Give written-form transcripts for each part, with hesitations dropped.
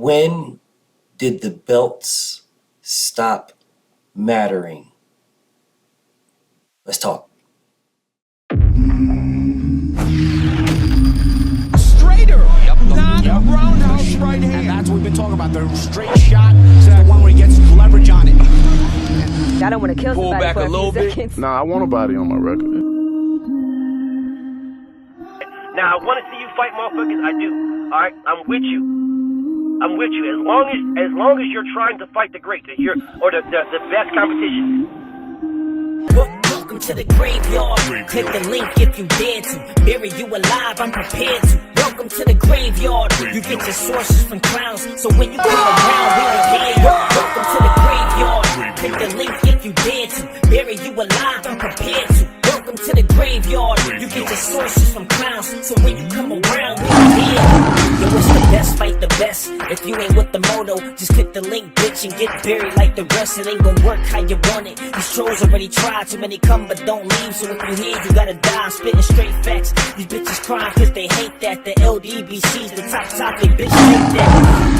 When did the belts stop mattering? Let's talk. Straighter, not roundhouse right hand. And that's what we've been talking about. The straight shot is the one where he gets leverage on it. I don't want to kill Pull somebody back for a little few bit. seconds. Nah, I want a body on my record. Now, I want to see you fight motherfuckers. I do. All right, I'm with you. I'm with you. As long as you're trying to fight the greats, the best competition. Welcome to the graveyard. Click the link if you dare to. Bury you alive, I'm prepared to. Welcome to the graveyard. You get your sources from clowns, so when you come around, we don't hear you. Welcome to the graveyard. Click the link if you dare to. Bury you alive, I'm prepared to. Welcome to the graveyard. You get your sources from clowns, so when you come around, we don't hear you. Yo, it's the best, fight the best. If you ain't with the moto, just click the link, bitch, and get buried like the rest. It ain't gonna work how you want it. These trolls already tried, too many come but don't leave. So if you hear, you gotta die. I'm spitting straight facts. These bitches crying cause they hate that. The LDBC's the top topic, bitch, hate that.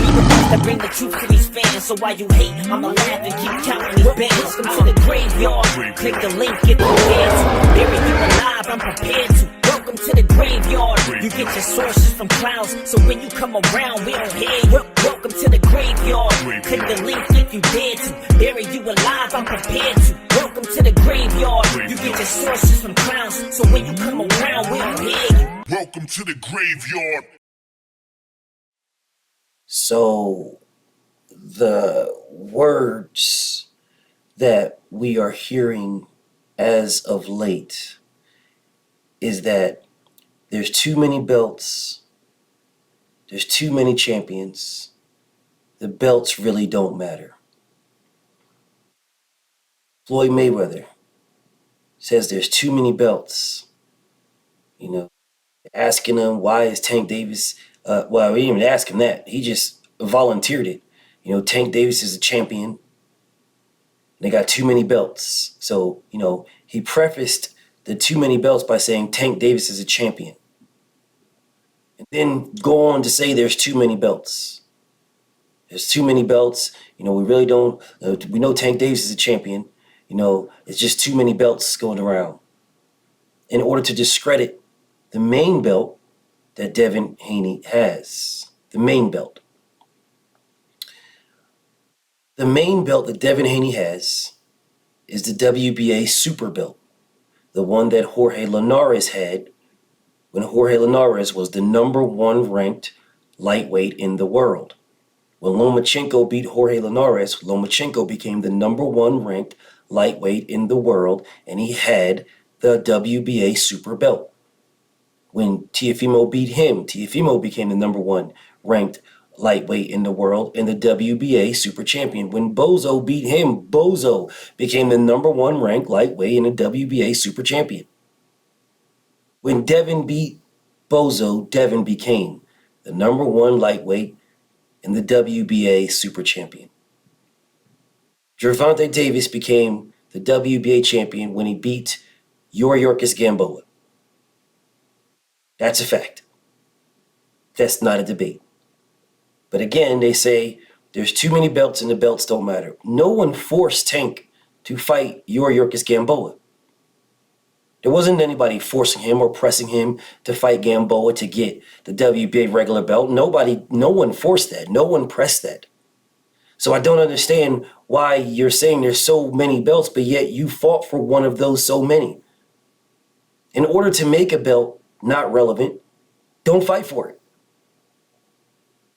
We the ones that bring the truth to these fans. So while you hate, I'ma laugh and keep counting these bands. Welcome to the graveyard. Click the link if you dare to. Bury you alive, I'm prepared to. Welcome to the graveyard. You get your sources from clowns, so when you come around, we don't hear you. Welcome to the graveyard. Click the link if you dare to. Bury you alive, I'm prepared to. Welcome to the graveyard. You get your sources from clowns, so when you come around, we don't hear you. Welcome to the graveyard. So, the words that we are hearing as of late is that there's too many belts, there's too many champions, the belts really don't matter. Floyd Mayweather says there's too many belts. You know, asking him why is Tank Davis, well, we didn't even ask him that. He just volunteered it. You know, Tank Davis is a champion. They got too many belts. So, you know, he prefaced the too many belts by saying Tank Davis is a champion. And then go on to say there's too many belts. There's too many belts. You know, we really don't, we know Tank Davis is a champion. You know, it's just too many belts going around. In order to discredit the main belt that Devin Haney has. The main belt. The main belt that Devin Haney has is the WBA Super Belt. The one that Jorge Linares had when Jorge Linares was the #1 ranked lightweight in the world. When Lomachenko beat Jorge Linares, Lomachenko became the #1 ranked lightweight in the world, and he had the WBA Super Belt. When Teofimo beat him, Teofimo became the #1 ranked lightweight in the world and the WBA Super Champion. When Bozo beat him, Bozo became the #1 ranked lightweight and the WBA Super Champion. When Devin beat Bozo, Devin became the #1 lightweight and the WBA Super Champion. Gervonta Davis became the WBA champion when he beat Yorkis Gamboa. That's a fact. That's not a debate. But again, they say there's too many belts and the belts don't matter. No one forced Tank to fight Yorkis Gamboa. There wasn't anybody forcing him or pressing him to fight Gamboa to get the WBA regular belt. No one forced that. No one pressed that. So I don't understand why you're saying there's so many belts, but yet you fought for one of those so many. In order to make a belt not relevant, don't fight for it.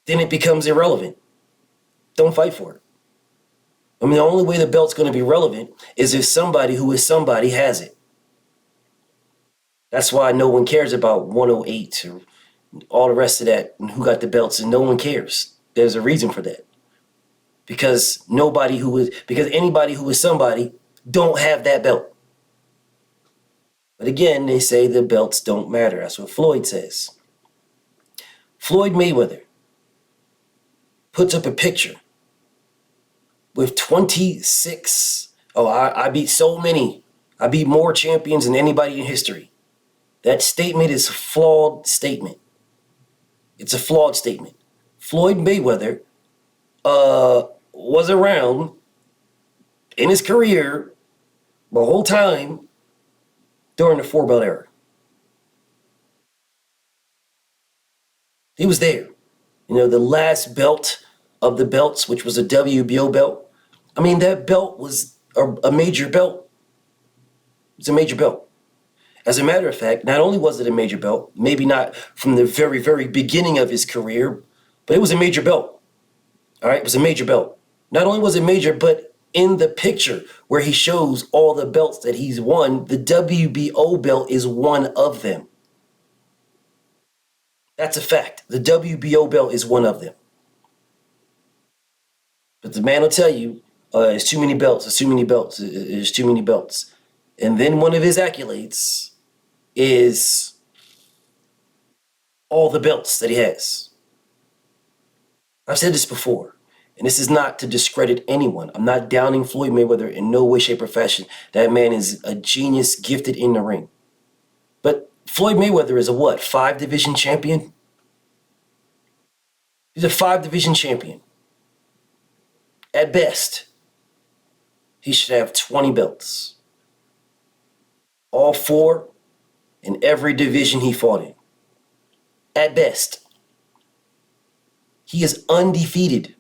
Then it becomes irrelevant. Don't fight for it. I mean, the only way the belt's going to be relevant is if somebody who is somebody has it. That's why no one cares about 108 or all the rest of that and who got the belts, and no one cares. There's a reason for that. Because anybody who is somebody don't have that belt. But again, they say the belts don't matter. That's what Floyd says. Floyd Mayweather puts up a picture with 26. I beat so many. I beat more champions than anybody in history. That statement is a flawed statement. It's a flawed statement. Floyd Mayweather was around in his career the whole time during the 4-belt era. He was there. The last belt of the belts, which was a WBO belt. I mean, that belt was a major belt. It's a major belt. As a matter of fact, not only was it a major belt, maybe not from the very, very beginning of his career, but it was a major belt. All right, it was a major belt. Not only was it major, but in the picture where he shows all the belts that he's won, the WBO belt is one of them. That's a fact. The WBO belt is one of them. But the man will tell you, it's too many belts, it's too many belts, there's too many belts. And then one of his accolades is all the belts that he has. I've said this before, and this is not to discredit anyone. I'm not downing Floyd Mayweather in no way, shape, or fashion. That man is a genius, gifted in the ring. But Floyd Mayweather is a what? 5-division champion? He's a 5-division champion. At best, he should have 20 belts. All 4 in every division he fought in. At best. He is undefeated,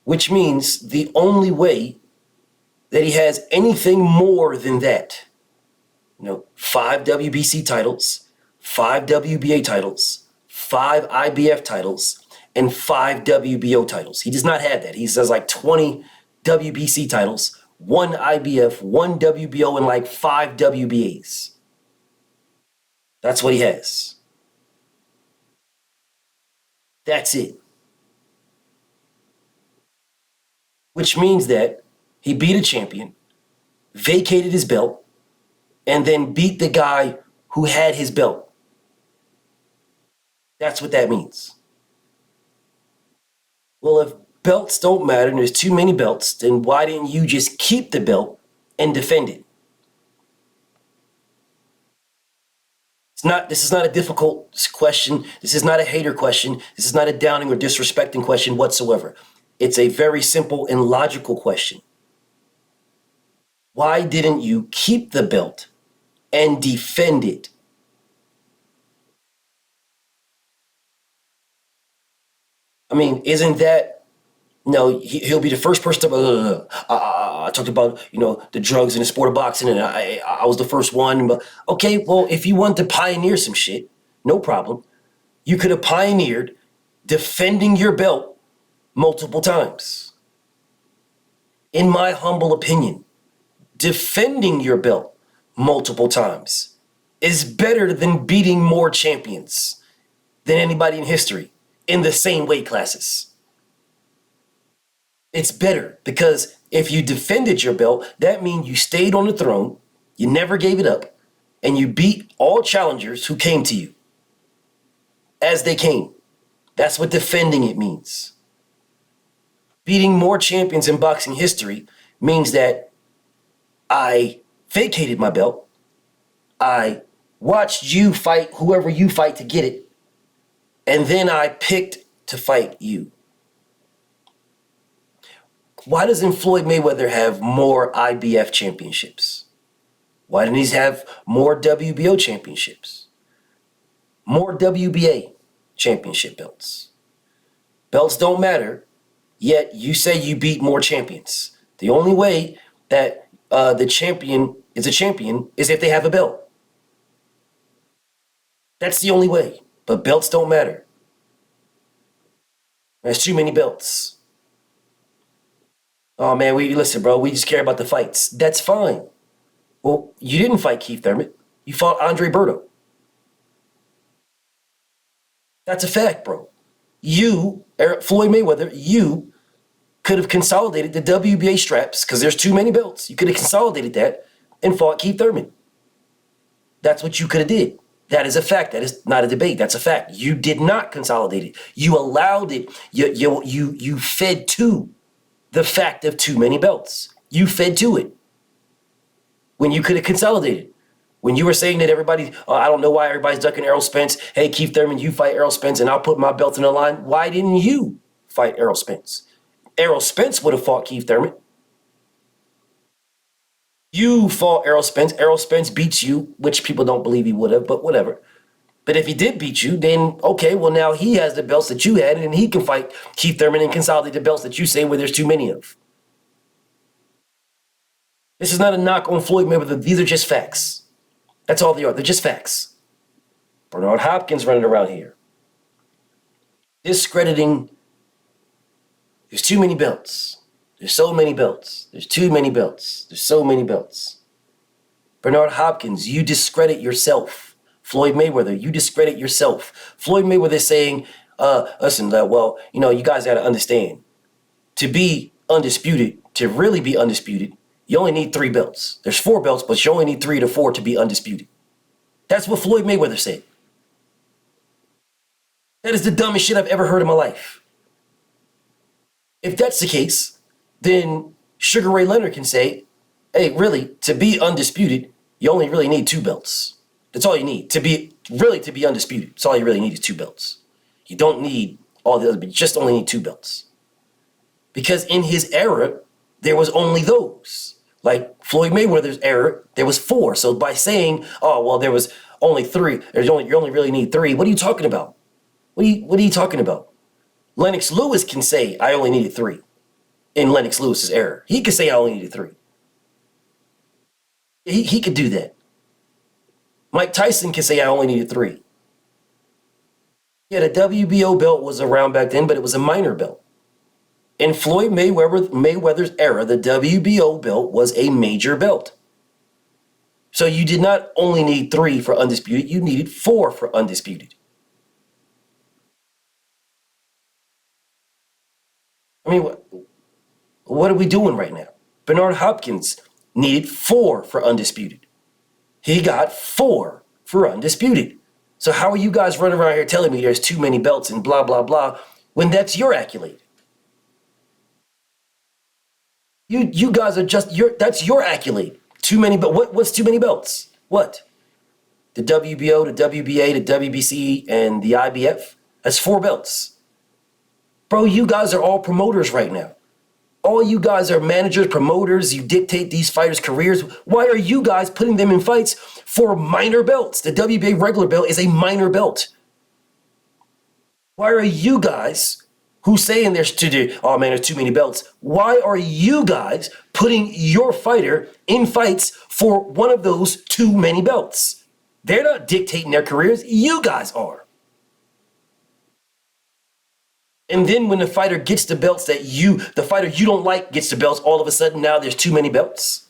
which means the only way that he has anything more than that, 5 WBC titles, 5 WBA titles, 5 IBF titles, and 5 WBO titles. He does not have that. He says like 20 WBC titles, 1 IBF, 1 WBO, and like 5 WBAs. That's what he has. That's it. Which means that he beat a champion, vacated his belt, and then beat the guy who had his belt. That's what that means. Well, if belts don't matter and there's too many belts, then why didn't you just keep the belt and defend it? This is not a difficult question. This is not a hater question. This is not a downing or disrespecting question whatsoever. It's a very simple and logical question. Why didn't you keep the belt and defend it? I mean, isn't that, he'll be the first person to, I talked about, the drugs in the sport of boxing, and I was the first one. But okay, well, if you want to pioneer some shit, no problem. You could have pioneered defending your belt multiple times. In my humble opinion, defending your belt multiple times is better than beating more champions than anybody in history in the same weight classes. It's better because if you defended your belt, that means you stayed on the throne, you never gave it up, and you beat all challengers who came to you as they came. That's what defending it means. Beating more champions in boxing history means that I vacated my belt, I watched you fight whoever you fight to get it, and then I picked to fight you. Why doesn't Floyd Mayweather have more IBF championships? Why didn't he have more WBO championships? More WBA championship belts? Belts don't matter, yet you say you beat more champions. The only way that the champion is a champion is if they have a belt. That's the only way. But belts don't matter. There's too many belts. Oh man, listen, bro, we just care about the fights. That's fine. Well, you didn't fight Keith Thurman. You fought Andre Berto. That's a fact, bro. You, Floyd Mayweather, you could have consolidated the WBA straps because there's too many belts. You could have consolidated that and fought Keith Thurman. That's what you could have did. That is a fact. That is not a debate. That's a fact. You did not consolidate it. You allowed it. You fed to the fact of too many belts. You fed to it when you could have consolidated. When you were saying that everybody, I don't know why everybody's ducking Errol Spence. Hey, Keith Thurman, you fight Errol Spence and I'll put my belt in the line. Why didn't you fight Errol Spence? Errol Spence would have fought Keith Thurman. You fought Errol Spence. Errol Spence beats you, which people don't believe he would have, but whatever. But if he did beat you, then okay, well now he has the belts that you had, and he can fight Keith Thurman and consolidate the belts that you say where there's too many of. This is not a knock on Floyd Mayweather. These are just facts. That's all they are. They're just facts. Bernard Hopkins running around here, discrediting. There's too many belts. There's so many belts. There's too many belts. There's so many belts. Bernard Hopkins, you discredit yourself. Floyd Mayweather, you discredit yourself. Floyd Mayweather is saying, listen, well, you guys got to understand. To be undisputed, to really be undisputed, you only need 3 belts. There's 4 belts, but you only need 3 to 4 to be undisputed. That's what Floyd Mayweather said. That is the dumbest shit I've ever heard in my life. If that's the case, then Sugar Ray Leonard can say, hey, really, to be undisputed, you only really need 2 belts. That's all you need. To be undisputed, that's all you really need is 2 belts. You don't need all the others, but you just only need 2 belts. Because in his era, there was only those. Like Floyd Mayweather's era, there was 4. So by saying, oh, well, there was only 3, you only really need 3, what are you talking about? What are you talking about? Lennox Lewis can say, I only needed 3 in Lennox Lewis's era. He could say, I only needed 3. He could do that. Mike Tyson can say, I only needed 3. Yeah, the WBO belt was around back then, but it was a minor belt. In Floyd Mayweather's era, the WBO belt was a major belt. So you did not only need 3 for undisputed, you needed 4 for undisputed. I mean, what are we doing right now? Bernard Hopkins needed 4 for undisputed. He got 4 for undisputed. So how are you guys running around here telling me there's too many belts and blah, blah, blah, when that's your accolade? You guys are just, that's your accolade. Too many, but what's too many belts? What? The WBO, the WBA, the WBC, and the IBF? That's 4 belts. Bro, you guys are all promoters right now. All you guys are managers, promoters. You dictate these fighters' careers. Why are you guys putting them in fights for minor belts? The WBA regular belt is a minor belt. Why are you guys who saying there's oh man, there's too many belts? Why are you guys putting your fighter in fights for one of those too many belts? They're not dictating their careers. You guys are. And then when the fighter gets the belts the fighter you don't like gets the belts, all of a sudden now there's too many belts.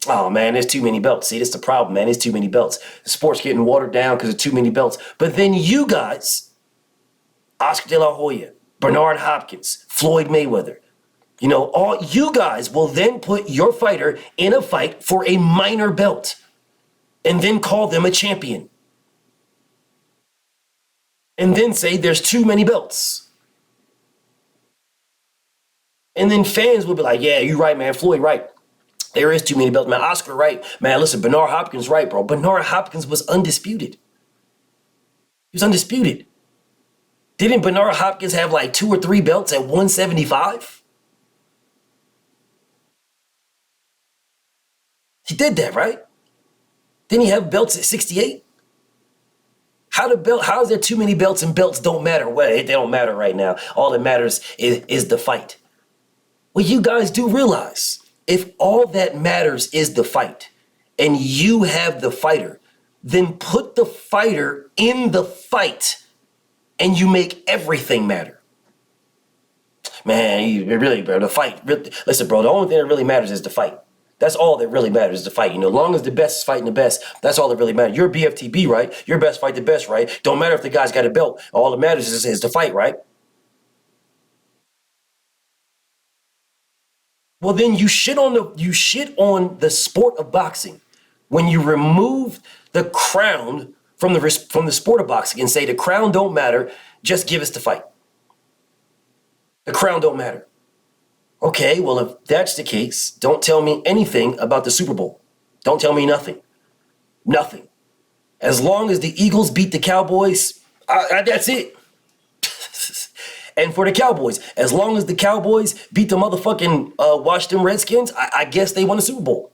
Oh man, there's too many belts. See, that's the problem, man. There's too many belts. The sport's getting watered down because of too many belts. But then you guys, Oscar De La Hoya, Bernard Hopkins, Floyd Mayweather, all you guys will then put your fighter in a fight for a minor belt and then call them a champion. And then say there's too many belts. And then fans will be like, yeah, you're right, man. Floyd, right. There is too many belts. Man, Oscar, right. Man, listen, Bernard Hopkins, right, bro. Bernard Hopkins was undisputed. He was undisputed. Didn't Bernard Hopkins have like 2 or 3 belts at 175? He did that, right? Didn't he have belts at 68? How is there too many belts and belts don't matter? Well, they don't matter right now. All that matters is the fight. Well, you guys do realize if all that matters is the fight and you have the fighter, then put the fighter in the fight and you make everything matter. Man, really, bro, the fight. Listen, bro, the only thing that really matters is the fight. That's all that really matters is the fight. As long as the best is fighting the best, that's all that really matters. You're BFTB, right? Your best fight the best, right? Don't matter if the guy's got a belt. All that matters is the fight, right? Well, then you shit on the sport of boxing when you remove the crown from the sport of boxing and say the crown don't matter, just give us the fight. The crown don't matter. Okay, well, if that's the case, don't tell me anything about the Super Bowl. Don't tell me nothing. Nothing. As long as the Eagles beat the Cowboys, that's it. And for the Cowboys, as long as the Cowboys beat the motherfucking Washington Redskins, I guess they won the Super Bowl.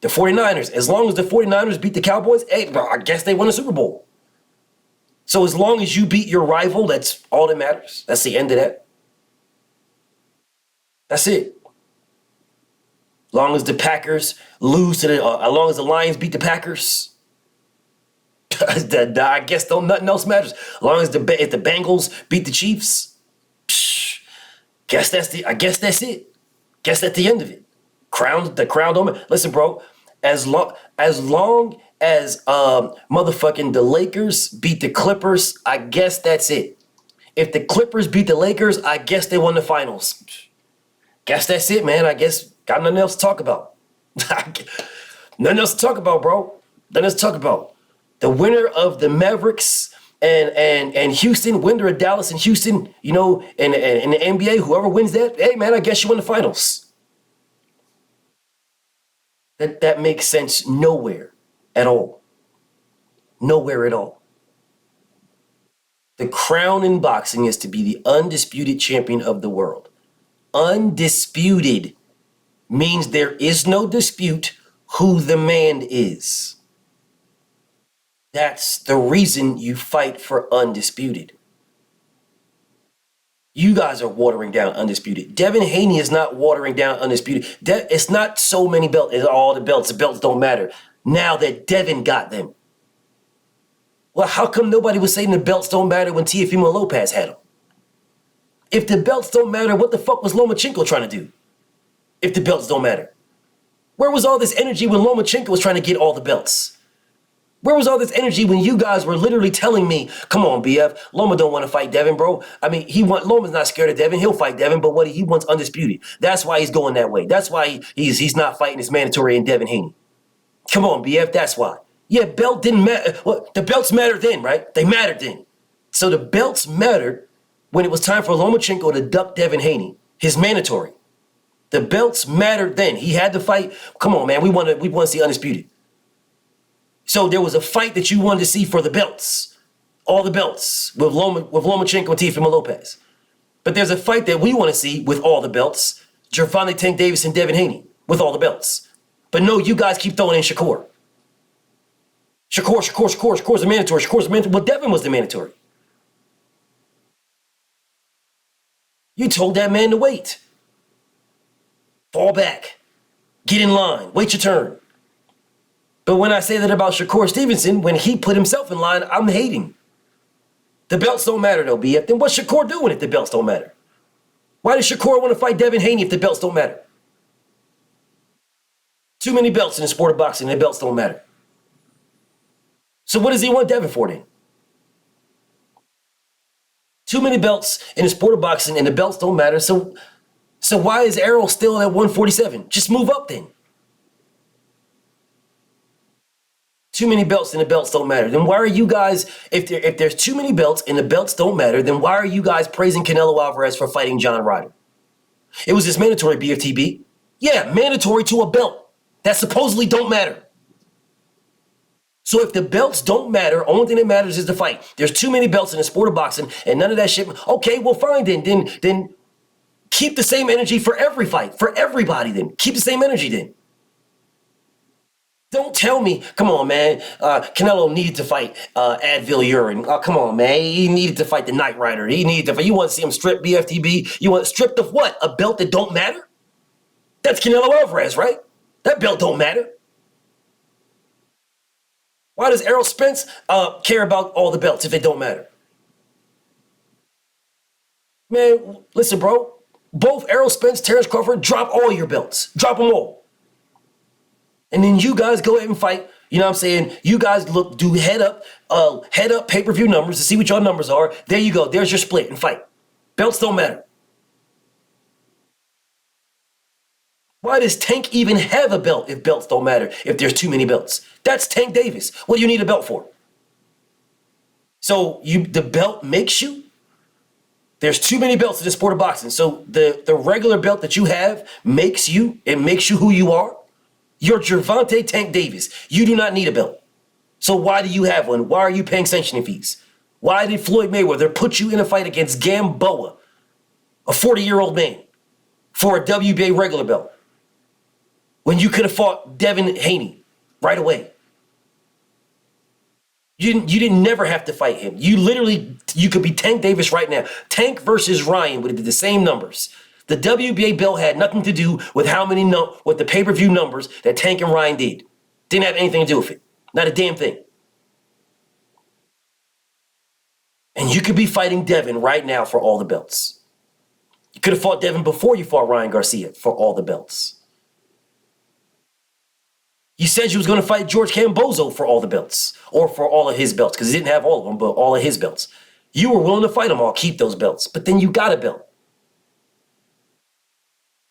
The 49ers, as long as the 49ers beat the Cowboys, hey, bro, I guess they won the Super Bowl. So as long as you beat your rival, that's all that matters. That's the end of that. That's it. As long as the Packers lose to the, as long as the Lions beat the Packers, I guess nothing else matters. As long as if the Bengals beat the Chiefs, I guess that's it. Guess that's the end of it. The crown don't matter. Listen, bro. As long as motherfucking the Lakers beat the Clippers, I guess that's it. If the Clippers beat the Lakers, I guess they won the finals. Guess that's it, man. I guess got nothing else to talk about. Nothing else to talk about, bro. Nothing else to talk about. The winner of the Mavericks and Houston, winner of Dallas and Houston, you know, in the NBA, whoever wins that, hey, man, I guess you won the finals. That makes sense nowhere at all. Nowhere at all. The crown in boxing is to be the undisputed champion of the world. Undisputed means there is no dispute who the man is. That's the reason you fight for undisputed. You guys are watering down undisputed. Devin Haney is not watering down undisputed. It's not so many belts. It's all the belts don't matter. Now that Devin got them. Well, how come nobody was saying the belts don't matter when Teofimo Lopez had them? If the belts don't matter, what the fuck was Lomachenko trying to do? If the belts don't matter. Where was all this energy when Lomachenko was trying to get all the belts? Where was all this energy when you guys were literally telling me, come on, BF, Loma don't want to fight Devin, bro. I mean, Loma's not scared of Devin. He'll fight Devin, but he wants undisputed. That's why he's going that way. That's why he's not fighting his mandatory in Devin Haney. Come on, BF, that's why. Yeah, belt didn't matter. Well, the belts mattered then, right? They mattered then. So the belts mattered when it was time for Lomachenko to duck Devin Haney, his mandatory. The belts mattered then. He had to fight. Come on, man, we want to see undisputed. So there was a fight that you wanted to see for the belts, all the belts with Lomachenko and Teofimo Lopez. But there's a fight that we want to see with all the belts, Gervonta Tank Davis and Devin Haney with all the belts. But no, you guys keep throwing in Shakur. Shakur's the mandatory. Shakur's the mandatory. Well, Devin was the mandatory. You told that man to wait. Fall back. Get in line. Wait your turn. But when I say that about Shakur Stevenson, when he put himself in line, I'm hating. The belts don't matter though, BF. Then what's Shakur doing if the belts don't matter? Why does Shakur want to fight Devin Haney if the belts don't matter? Too many belts in the sport of boxing and the belts don't matter. So what does he want Devin for then? Too many belts in the sport of boxing and the belts don't matter. So why is Errol still at 147? Just move up then. Too many belts and the belts don't matter. Then why are you guys, if there's too many belts and the belts don't matter, then why are you guys praising Canelo Alvarez for fighting John Ryder? It was his mandatory BFTB. Yeah, mandatory to a belt that supposedly don't matter. So if the belts don't matter, only thing that matters is the fight. There's too many belts in the sport of boxing and none of that shit. Okay, well fine then keep the same energy for every fight, for everybody then. Keep the same energy then. Don't tell me, come on, man, Canelo needed to fight Advil Urine. Oh, come on, man. He needed to fight the Knight Rider. He needed to fight. You want to see him strip BFTB? You want stripped of what? A belt that don't matter? That's Canelo Alvarez, right? That belt don't matter. Why does Errol Spence care about all the belts if they don't matter? Man, listen, bro. Both Errol Spence, Terrence Crawford, drop all your belts. Drop them all. And then you guys go ahead and fight. You know what I'm saying? You guys do head up pay-per-view numbers to see what your numbers are. There you go. There's your split and fight. Belts don't matter. Why does Tank even have a belt if belts don't matter, if there's too many belts? That's Tank Davis. What do you need a belt for? So the belt makes you? There's too many belts in the sport of boxing. So the regular belt that you have makes you, it makes you who you are. You're Gervonta Tank Davis. You do not need a belt. So why do you have one? Why are you paying sanctioning fees? Why did Floyd Mayweather put you in a fight against Gamboa, a 40-year-old man, for a WBA regular belt, when you could have fought Devin Haney right away? You didn't never have to fight him. You could be Tank Davis right now. Tank versus Ryan would have been the same numbers. The WBA belt had nothing to do with with the pay-per-view numbers that Tank and Ryan did. Didn't have anything to do with it. Not a damn thing. And you could be fighting Devin right now for all the belts. You could have fought Devin before you fought Ryan Garcia for all the belts. You said you was going to fight George Cambozo for all the belts, or for all of his belts, because he didn't have all of them, but all of his belts. You were willing to fight them all, keep those belts, but then you got a belt.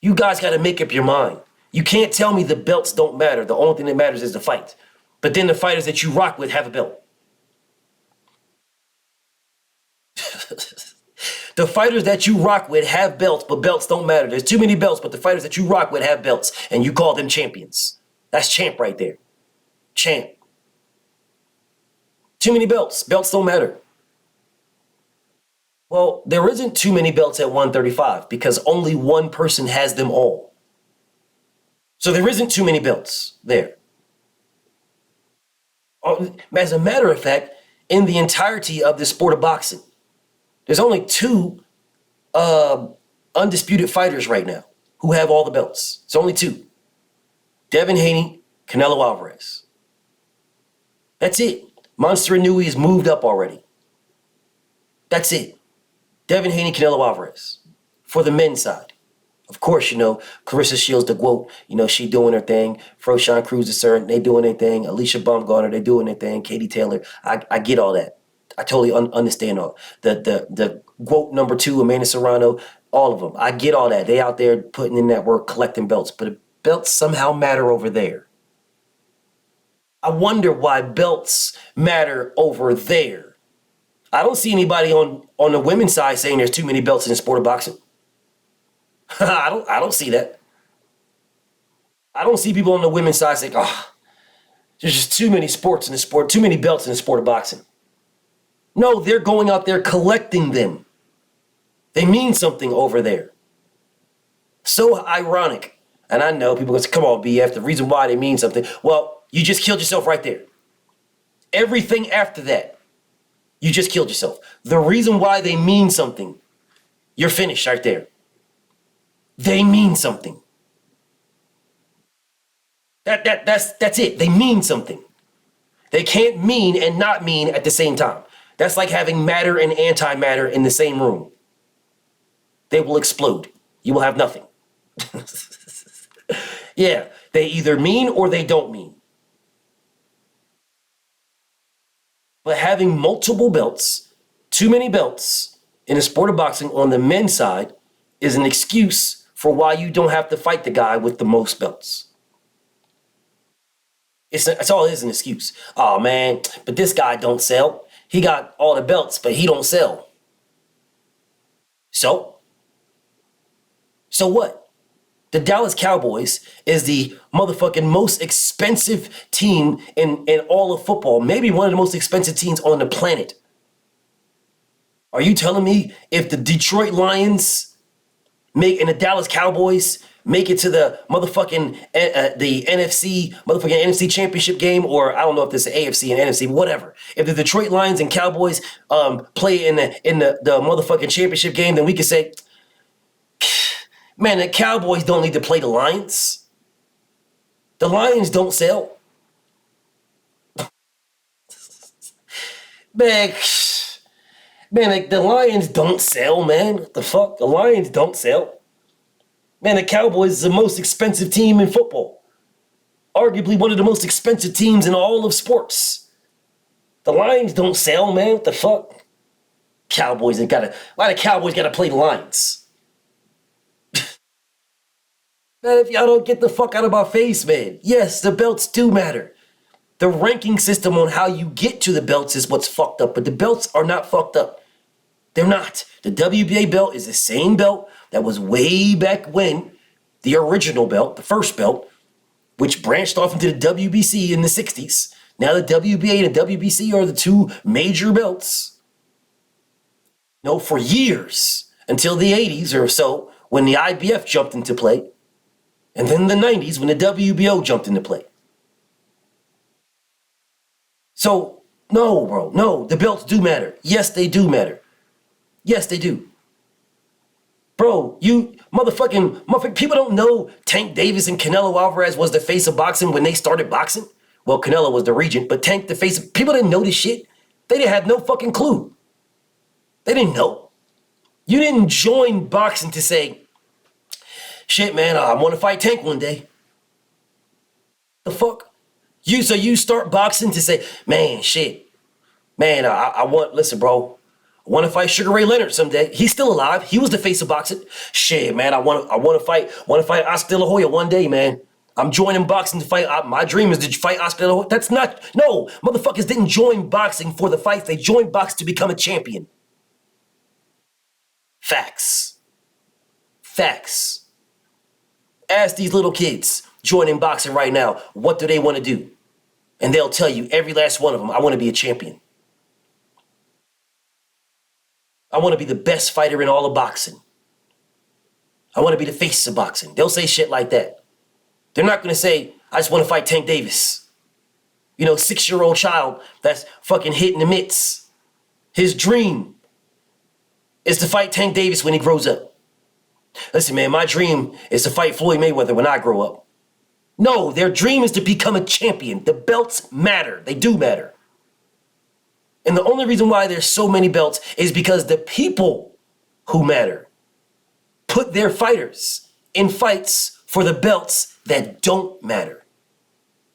You guys got to make up your mind. You can't tell me the belts don't matter. The only thing that matters is the fight. But then the fighters that you rock with have a belt. The fighters that you rock with have belts, but belts don't matter. There's too many belts, but the fighters that you rock with have belts, and you call them champions. That's champ right there. Champ. Too many belts. Belts don't matter. Well, there isn't too many belts at 135 because only one person has them all. So there isn't too many belts there. As a matter of fact, in the entirety of the sport of boxing, there's only two undisputed fighters right now who have all the belts. It's only two. Devin Haney, Canelo Alvarez. That's it. Monster Inoue has moved up already. That's it. Devin Haney, Canelo Alvarez. For the men's side. Of course, Carissa Shields, the GWOAT, she doing her thing. Froshawn Cruz, the CERN, they doing their thing. Alicia Baumgartner, they doing their thing. Katie Taylor, I get all that. I totally understand all. The GWOAT number 2, Amanda Serrano, all of them. I get all that. They out there putting in that work, collecting belts. But belts somehow matter over there. I wonder why belts matter over there. I don't see anybody on the women's side saying there's too many belts in the sport of boxing. I don't see that. I don't see people on the women's side saying, there's just too many too many belts in the sport of boxing. No, they're going out there collecting them. They mean something over there. So ironic. And I know people go, come on, BF, the reason why they mean something. Well, you just killed yourself right there. Everything after that, you just killed yourself. The reason why they mean something, you're finished right there. They mean something. That's it. They mean something. They can't mean and not mean at the same time. That's like having matter and antimatter in the same room. They will explode. You will have nothing. Yeah, they either mean or they don't mean. But having multiple belts, too many belts in the sport of boxing on the men's side is an excuse for why you don't have to fight the guy with the most belts. It's all it is, an excuse. Oh man, but this guy don't sell. He got all the belts, but he don't sell. So what? The Dallas Cowboys is the motherfucking most expensive team in all of football. Maybe one of the most expensive teams on the planet. Are you telling me if the Detroit Lions and the Dallas Cowboys make it to the motherfucking the NFC championship game, or I don't know if this is AFC and NFC, whatever. If the Detroit Lions and Cowboys play in the motherfucking championship game, then we can say, man, the Cowboys don't need to play the Lions. The Lions don't sell. Man, the Lions don't sell, man. What the fuck? The Lions don't sell. Man, the Cowboys is the most expensive team in football. Arguably one of the most expensive teams in all of sports. The Lions don't sell, man. What the fuck? Why the Cowboys gotta play the Lions? Man, if y'all don't get the fuck out of my face, man. Yes, the belts do matter. The ranking system on how you get to the belts is what's fucked up, but the belts are not fucked up. They're not. The WBA belt is the same belt that was way back when, the original belt, the first belt, which branched off into the WBC in the 60s. Now the WBA and the WBC are the two major belts. No, for years, until the 80s or so, when the IBF jumped into play, and then the 90s when the WBO jumped into play. So, no, bro, no, the belts do matter. Yes, they do matter. Yes, they do. Bro, you motherfucking people don't know Tank Davis and Canelo Alvarez was the face of boxing when they started boxing. Well, Canelo was the regent, but Tank the face of, people didn't know this shit. They didn't have no fucking clue. They didn't know. You didn't join boxing to say, shit, man, I want to fight Tank one day. The fuck? So you start boxing to say, man, shit, man, I want, listen, bro, I want to fight Sugar Ray Leonard someday. He's still alive. He was the face of boxing. Shit, man, I want to fight Oscar De La Hoya one day, man. I'm joining boxing to fight. My dream is to fight Oscar De La Hoya. That's not, no, motherfuckers didn't join boxing for the fights. They joined boxing to become a champion. Facts. Facts. Ask these little kids joining boxing right now, what do they want to do? And they'll tell you, every last one of them, I want to be a champion. I want to be the best fighter in all of boxing. I want to be the face of boxing. They'll say shit like that. They're not going to say, I just want to fight Tank Davis. You know, 6-year-old child that's fucking hitting the mitts. His dream is to fight Tank Davis when he grows up. Listen, man, my dream is to fight Floyd Mayweather when I grow up. No, their dream is to become a champion. The belts matter. They do matter. And the only reason why there's so many belts is because the people who matter put their fighters in fights for the belts that don't matter.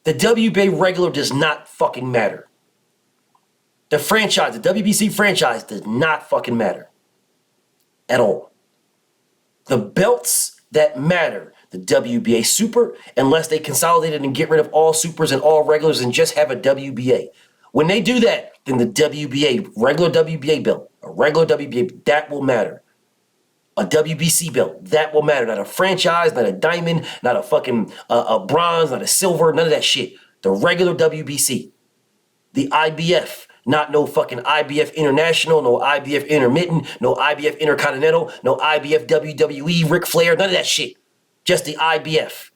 The WBA regular does not fucking matter. The franchise, the WBC franchise does not fucking matter. At all. The belts that matter, the WBA Super, unless they consolidate it and get rid of all Supers and all regulars and just have a WBA. When they do that, then the WBA, regular WBA belt, a regular WBA, that will matter. A WBC belt, that will matter. Not a franchise, not a diamond, not a fucking a bronze, not a silver, none of that shit. The regular WBC. The IBF, not no fucking IBF International, no IBF Intermittent, no IBF Intercontinental, no IBF WWE, Ric Flair, none of that shit. Just the IBF.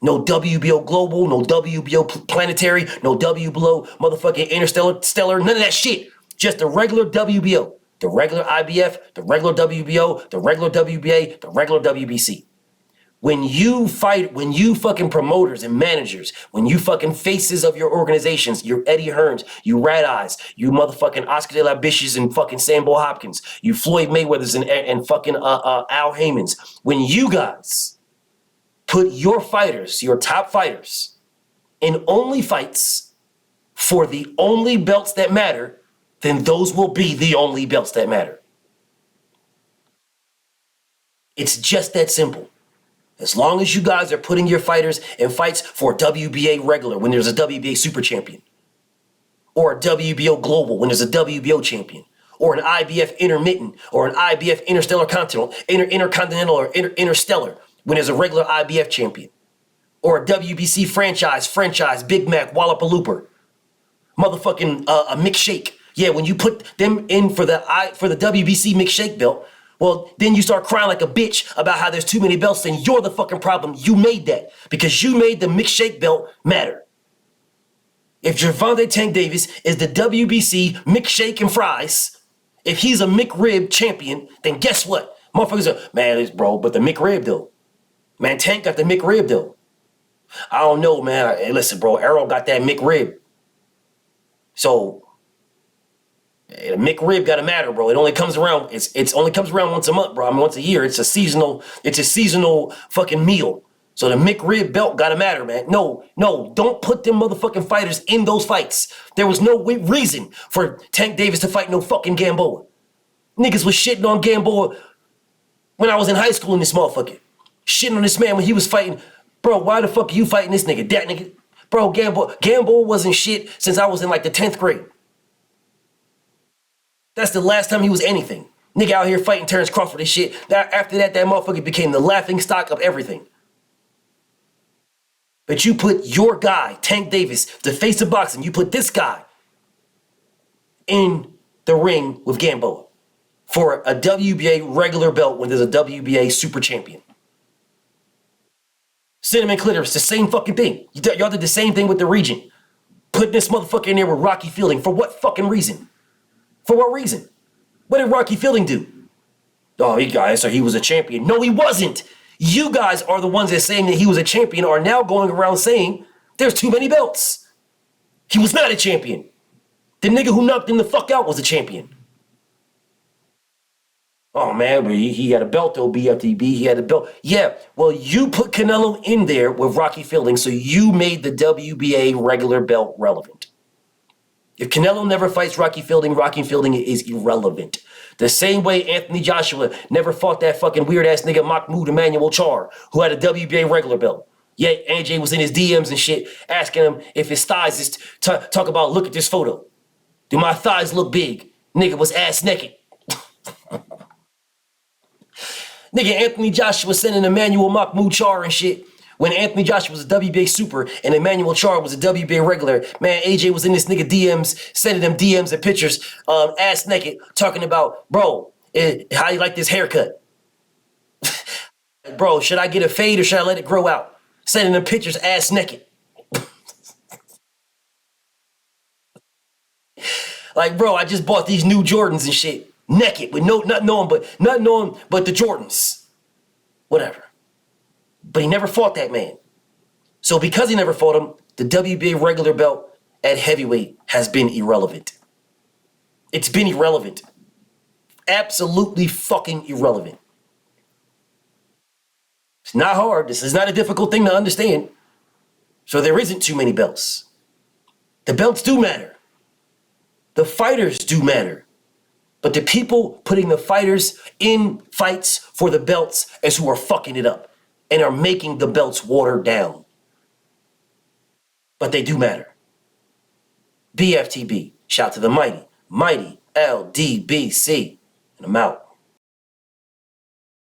No WBO Global, no WBO Planetary, no WBO motherfucking Interstellar, none of that shit. Just the regular WBO, the regular IBF, the regular WBO, the regular WBA, the regular WBC. When you fight, when you fucking promoters and managers, when you fucking faces of your organizations, you Eddie Hearns, you Rat Eyes, you motherfucking Oscar De La Bishes and fucking Sambo Hopkins, you Floyd Mayweathers and fucking Al Haymans, when you guys put your fighters, your top fighters, in only fights for the only belts that matter, then those will be the only belts that matter. It's just that simple. As long as you guys are putting your fighters in fights for WBA regular when there's a WBA super champion, or a WBO global when there's a WBO champion, or an IBF intermittent, or an IBF intercontinental or interstellar when there's a regular IBF champion, or a WBC franchise, Big Mac, Wallapalooper, motherfucking a mixed shake. Yeah, when you put them in for the WBC mixed shake belt, well, then you start crying like a bitch about how there's too many belts, then you're the fucking problem. You made that because you made the mixed shake belt matter. If Gervonta Tank Davis is the WBC mixed shake and fries, if he's a McRib champion, then guess what? Motherfuckers are, man, it's bro, but the McRib though. Man, Tank got the McRib though. I don't know, man. Hey, listen, bro, Errol got that McRib. So, the McRib gotta matter, bro. It only comes around. It's only comes around once a month, bro. I mean, once a year. It's a seasonal fucking meal. So the McRib belt gotta matter, man. No, don't put them motherfucking fighters in those fights. There was no reason for Tank Davis to fight no fucking Gamboa. Niggas was shitting on Gamboa when I was in high school in this motherfucker. Shitting on this man when he was fighting. Bro, why the fuck are you fighting this nigga? That nigga. Bro, Gamboa wasn't shit since I was in like the 10th grade. That's the last time he was anything. Nigga out here fighting Terrence Crawford and shit. After that motherfucker became the laughing stock of everything. But you put your guy, Tank Davis, the face of boxing, you put this guy in the ring with Gamboa. for a WBA regular belt when there's a WBA super champion? Cinnamon Clitoris, the same fucking thing. Y'all did the same thing with the Regent. Putting this motherfucker in there with Rocky Fielding. For what fucking reason? For what reason? What did Rocky Fielding do? Oh, he was a champion. No, he wasn't. You guys are the ones that saying that he was a champion are now going around saying there's too many belts. He was not a champion. The nigga who knocked him the fuck out was a champion. Oh man, but he had a belt though, BFTB. He had a belt. Yeah, well, you put Canelo in there with Rocky Fielding, so you made the WBA regular belt relevant. If Canelo never fights Rocky Fielding is irrelevant. The same way Anthony Joshua never fought that fucking weird-ass nigga Mahmoud Emmanuel Char, who had a WBA regular belt. Yet AJ was in his DMs and shit, asking him if his thighs is talk about, look at this photo. Do my thighs look big? Nigga was ass naked. Nigga, Anthony Joshua sending Emmanuel Mahmoud Char and shit. When Anthony Joshua was a WBA super and Emmanuel Char was a WBA regular, man, AJ was in this nigga DMs, sending them DMs and pictures, ass naked, talking about, bro, how you like this haircut? Bro, should I get a fade or should I let it grow out? Sending them pictures ass naked. Like, bro, I just bought these new Jordans and shit, naked, with not knowing but the Jordans. Whatever. But he never fought that man. So because he never fought him, the WBA regular belt at heavyweight has been irrelevant. It's been irrelevant. Absolutely fucking irrelevant. It's not hard. This is not a difficult thing to understand. So there isn't too many belts. The belts do matter. The fighters do matter. But the people putting the fighters in fights for the belts is who are fucking it up and are making the belts watered down. But they do matter. BFTB. Shout to the mighty LDBC. And I'm out.